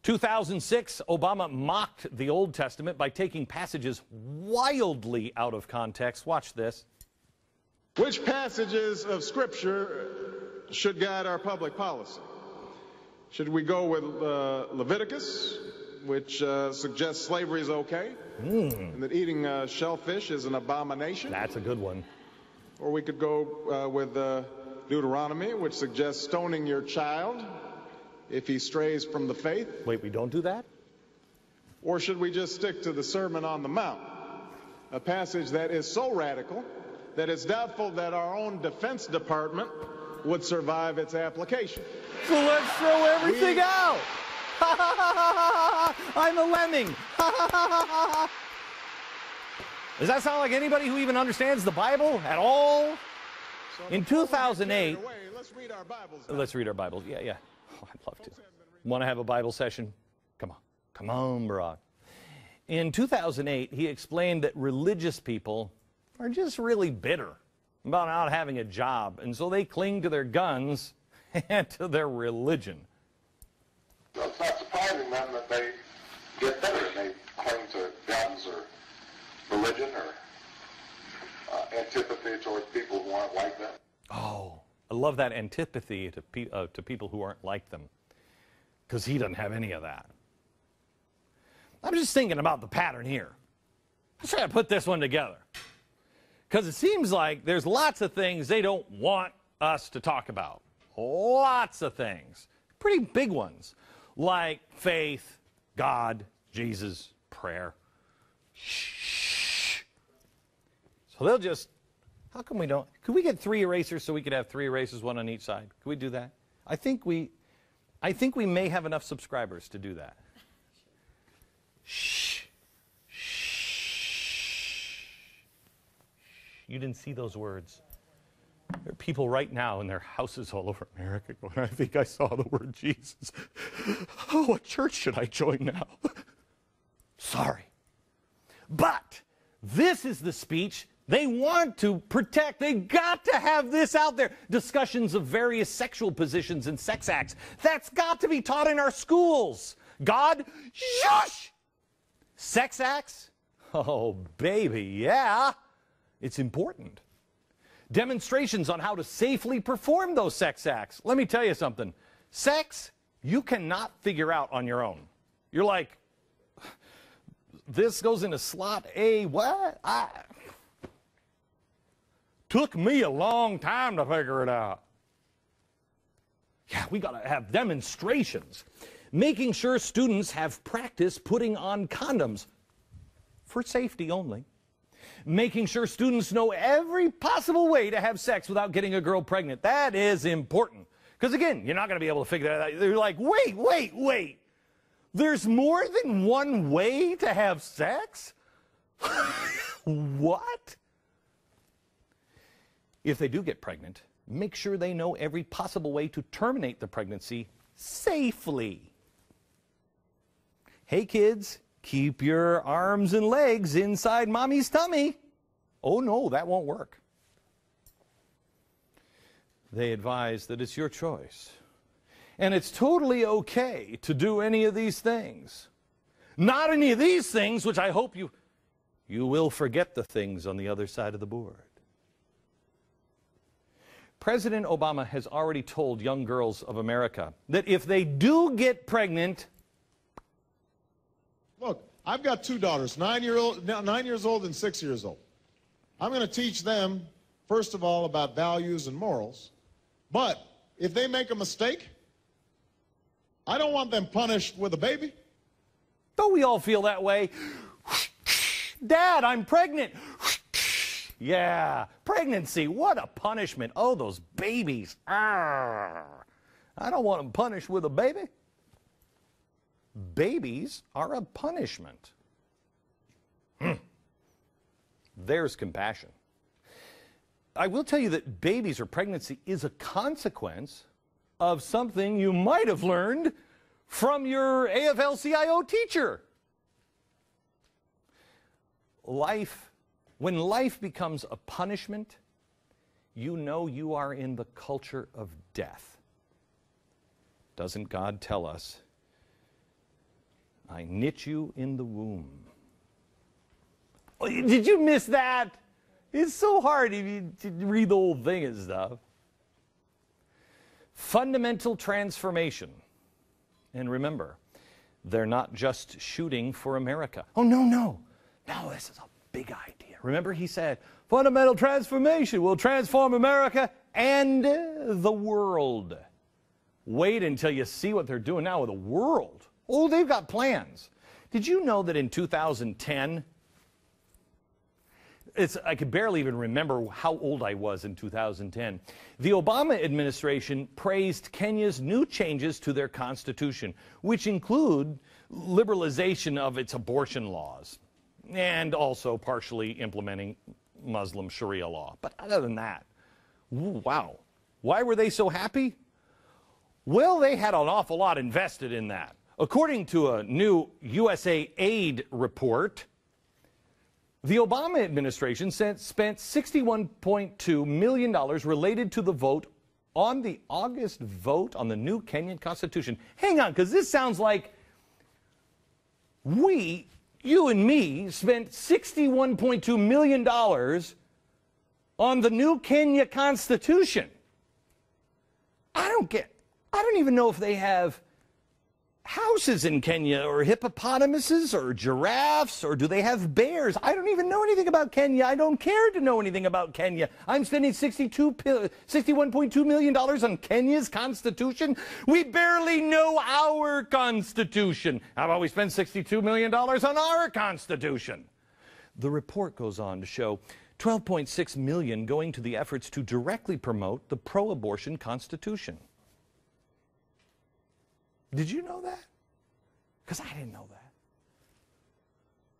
2006, Obama mocked the Old Testament by taking passages wildly out of context. Watch this. Which passages of Scripture should guide our public policy? Should we go with Leviticus, which suggests slavery is okay, and that eating shellfish is an abomination? That's a good one. Or we could go with Deuteronomy, which suggests stoning your child if he strays from the faith. Wait, we don't do that? Or should we just stick to the Sermon on the Mount, a passage that is so radical that it's doubtful that our own Defense Department would survive its application? So let's throw everything out. I'm a lemming. Does that sound like anybody who even understands the Bible at all? In 2008, let's read our Bibles. Let's read our Bibles. Yeah. Oh, I'd love to. Want to have a Bible session? Come on, Barack. In 2008, he explained that religious people are just really bitter about not having a job, and so they cling to their guns and to their religion. So it's not surprising then that they get bitter and they cling to guns or religion or antipathy towards people who aren't like them. Oh, I love that antipathy to people who aren't like them, because he doesn't have any of that. I'm just thinking about the pattern here. Let's try to put this one together, because it seems like there's lots of things they don't want us to talk about. Lots of things. Pretty big ones, like faith, God, Jesus, prayer. Shh. So they'll just, how come we don't, could we get 3 erasers so we could have 3 erasers, 1 on each side? Could we do that? I think we may have enough subscribers to do that. Shh. Shh. You didn't see those words. There are people right now in their houses all over America going, I think I saw the word Jesus. Oh, what church should I join now? Sorry. But this is the speech they want to protect. They got to have this out there. Discussions of various sexual positions and sex acts. That's got to be taught in our schools. God, shush! Sex acts? Oh, baby, yeah. It's important. Demonstrations on how to safely perform those sex acts. Let me tell you something. Sex, you cannot figure out on your own. You're like, this goes into slot A, what? Took me a long time to figure it out. Yeah, we got to have demonstrations. Making sure students have practice putting on condoms for safety only. Making sure students know every possible way to have sex without getting a girl pregnant. That is important. Because again, you're not going to be able to figure that out. They're like, wait. There's more than one way to have sex? What? If they do get pregnant, make sure they know every possible way to terminate the pregnancy safely. Hey kids, keep your arms and legs inside mommy's tummy. Oh no, that won't work. They advise that it's your choice. And it's totally okay to do any of these things. Not any of these things, which I hope you will forget the things on the other side of the board. President Obama has already told young girls of America that if they do get pregnant... Look, I've got 2 daughters, 9 years old and 6 years old. I'm going to teach them, first of all, about values and morals. But if they make a mistake, I don't want them punished with a baby. Don't we all feel that way? Dad, I'm pregnant. Yeah, pregnancy, what a punishment. Oh, those babies. I don't want them punished with a baby. Babies are a punishment. There's compassion. I will tell you that babies or pregnancy is a consequence of something you might have learned from your AFL-CIO teacher. When life becomes a punishment, you know you are in the culture of death. Doesn't God tell us I knit you in the womb. Oh, did you miss that? It's so hard if you read the whole thing and stuff. Fundamental transformation. And remember, they're not just shooting for America. Oh, no, no. No, this is a big idea. Remember, he said, fundamental transformation will transform America and the world. Wait until you see what they're doing now with the world. Oh, they've got plans. Did you know that in 2010, I could barely even remember how old I was in 2010. The Obama administration praised Kenya's new changes to their constitution, which include liberalization of its abortion laws and also partially implementing Muslim Sharia law. But other than that, wow. Why were they so happy? Well, they had an awful lot invested in that. According to a new USA Aid report, the Obama administration spent $61.2 million related to the vote on the August vote on the new Kenyan Constitution. Hang on, because this sounds like you and me, spent $61.2 million on the new Kenya Constitution. I don't even know if they have houses in Kenya, or hippopotamuses, or giraffes, or do they have bears? I don't even know anything about Kenya. I don't care to know anything about Kenya. I'm spending $61.2 million on Kenya's Constitution. We barely know our Constitution. How about we spend $62 million on our Constitution? The report goes on to show $12.6 million going to the efforts to directly promote the pro-abortion Constitution. Did you know that? Because I didn't know that.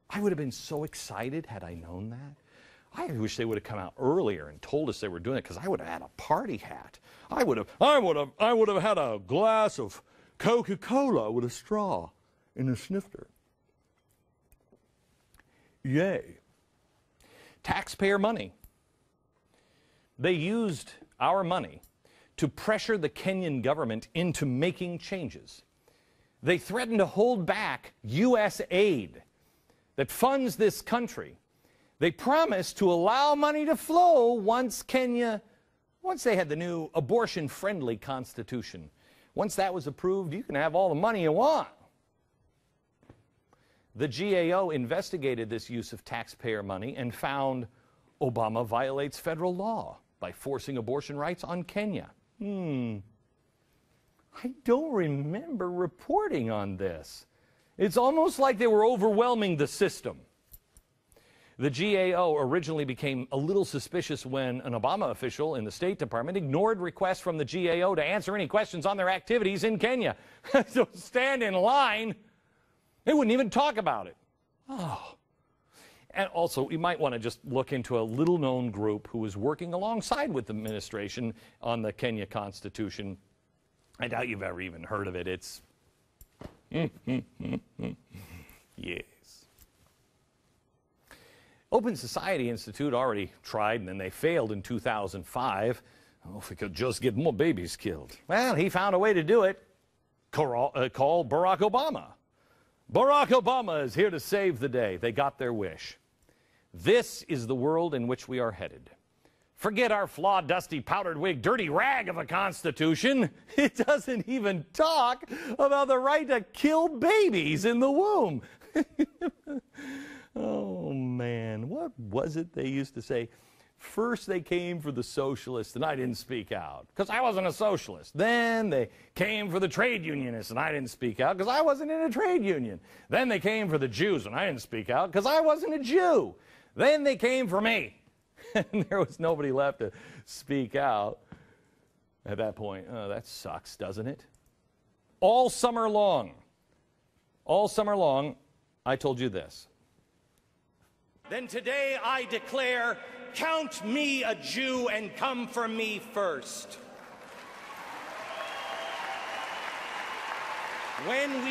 I would have been so excited had I known that. I wish they would have come out earlier and told us they were doing it, because I would have had a party hat. I would have had a glass of Coca-Cola with a straw and a snifter. Yay. Taxpayer money. They used our money to pressure the Kenyan government into making changes. They threatened to hold back U.S. aid that funds this country. They promised to allow money to flow once they had the new abortion-friendly constitution. Once that was approved, you can have all the money you want. The GAO investigated this use of taxpayer money and found Obama violates federal law by forcing abortion rights on Kenya. I don't remember reporting on this. It's almost like they were overwhelming the system. The GAO originally became a little suspicious when an Obama official in the State Department ignored requests from the GAO to answer any questions on their activities in Kenya. So stand in line. They wouldn't even talk about it. Oh. And also, you might want to just look into a little-known group who was working alongside with the administration on the Kenya Constitution. I doubt you've ever even heard of it. It's... Yes. Open Society Institute already tried, and then they failed in 2005. Oh, if we could just get more babies killed. Well, he found a way to do it. Call Barack Obama. Barack Obama is here to save the day. They got their wish. This is the world in which we are headed. Forget our flawed, dusty, powdered wig, dirty rag of a constitution. It doesn't even talk about the right to kill babies in the womb. Oh, man. What was it they used to say? First they came for the socialists, and I didn't speak out because I wasn't a socialist. Then they came for the trade unionists, and I didn't speak out because I wasn't in a trade union. Then they came for the Jews, and I didn't speak out because I wasn't a Jew. Then they came for me. And there was nobody left to speak out at that point. Oh, that sucks, doesn't it? All summer long, I told you this. Then today I declare, count me a Jew and come for me first. When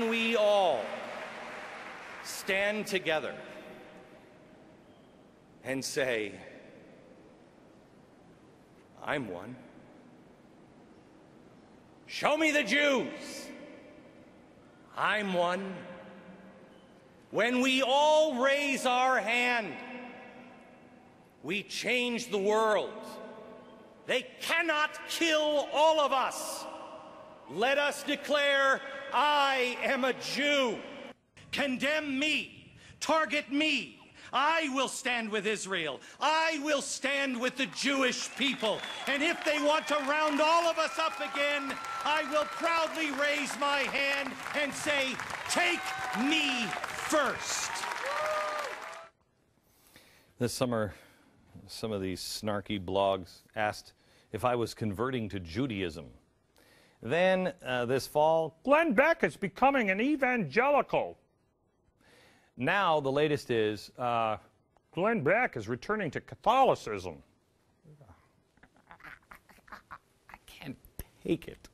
we all stand together and say, I'm one, Show me the Jews. I'm one. When we all raise our hand, we change the world. They cannot kill all of us. Let us declare, I am a Jew. Condemn me, target me. I will stand with Israel. I will stand with the Jewish people. And if they want to round all of us up again, I will proudly raise my hand and say, take me first. This summer, some of these snarky blogs asked if I was converting to Judaism. Then this fall, Glenn Beck is becoming an evangelical. Now the latest is Glenn Beck is returning to Catholicism. I can't take it.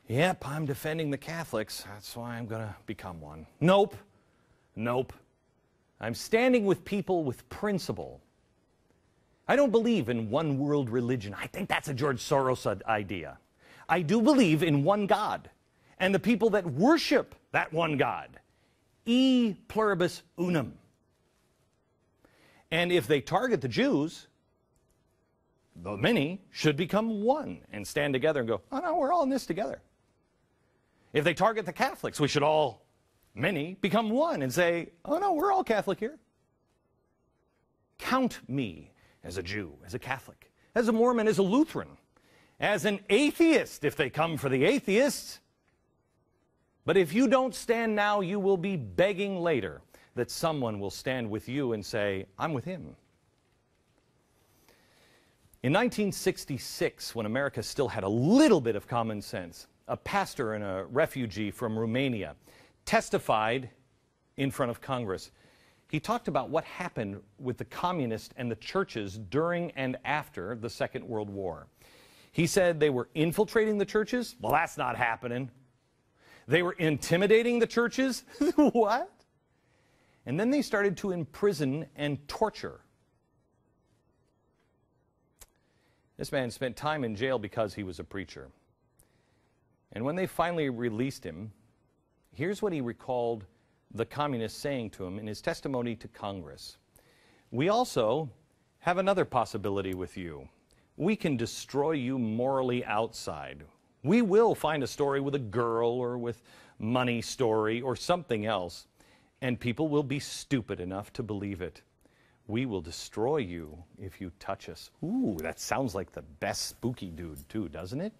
Yep, I'm defending the Catholics. That's why I'm going to become one. Nope. Nope. I'm standing with people with principle. I don't believe in one world religion. I think that's a George Soros idea. I do believe in one God and the people that worship that one God. E pluribus unum. And if they target the Jews, the many should become one and stand together and go, oh no, we're all in this together. If they target the Catholics, we should all, many, become one and say, oh no, we're all Catholic here. Count me as a Jew, as a Catholic, as a Mormon, as a Lutheran, as an atheist if they come for the atheists. But if you don't stand now, you will be begging later that someone will stand with you and say, I'm with him. In 1966, when America still had a little bit of common sense, a pastor and a refugee from Romania testified in front of Congress. He talked about what happened with the communists and the churches during and after the Second World War. He said they were infiltrating the churches. Well, that's not happening. They were intimidating the churches. What? And then they started to imprison and torture. This man spent time in jail because he was a preacher. And when they finally released him, here's what he recalled the communists saying to him in his testimony to Congress. We also have another possibility with you. We can destroy you morally outside. We will find a story with a girl or with money story or something else, and people will be stupid enough to believe it. We will destroy you if you touch us. Ooh, that sounds like the best spooky dude too, doesn't it?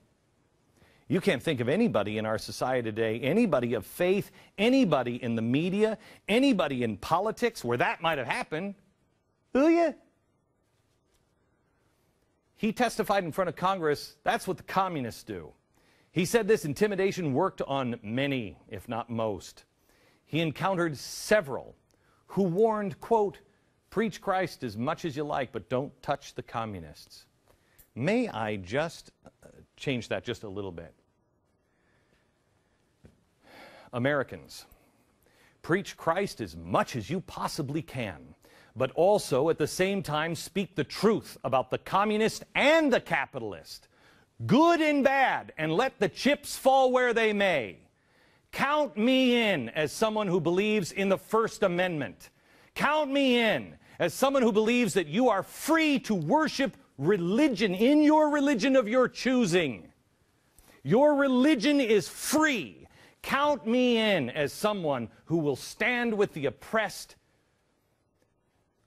You can't think of anybody in our society today, anybody of faith, anybody in the media, anybody in politics where that might have happened. Do you? He testified in front of Congress. That's what the communists do. He said this intimidation worked on many, if not most. He encountered several who warned, quote, preach Christ as much as you like, but don't touch the communists. May I just change that just a little bit? Americans, preach Christ as much as you possibly can, but also at the same time speak the truth about the communist and the capitalist, good and bad, and let the chips fall where they may. Count me in as someone who believes in the First Amendment. Count me in as someone who believes that you are free to worship religion in your religion of your choosing. Your religion is free. Count me in as someone who will stand with the oppressed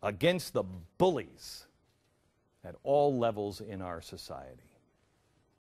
against the bullies at all levels in our society.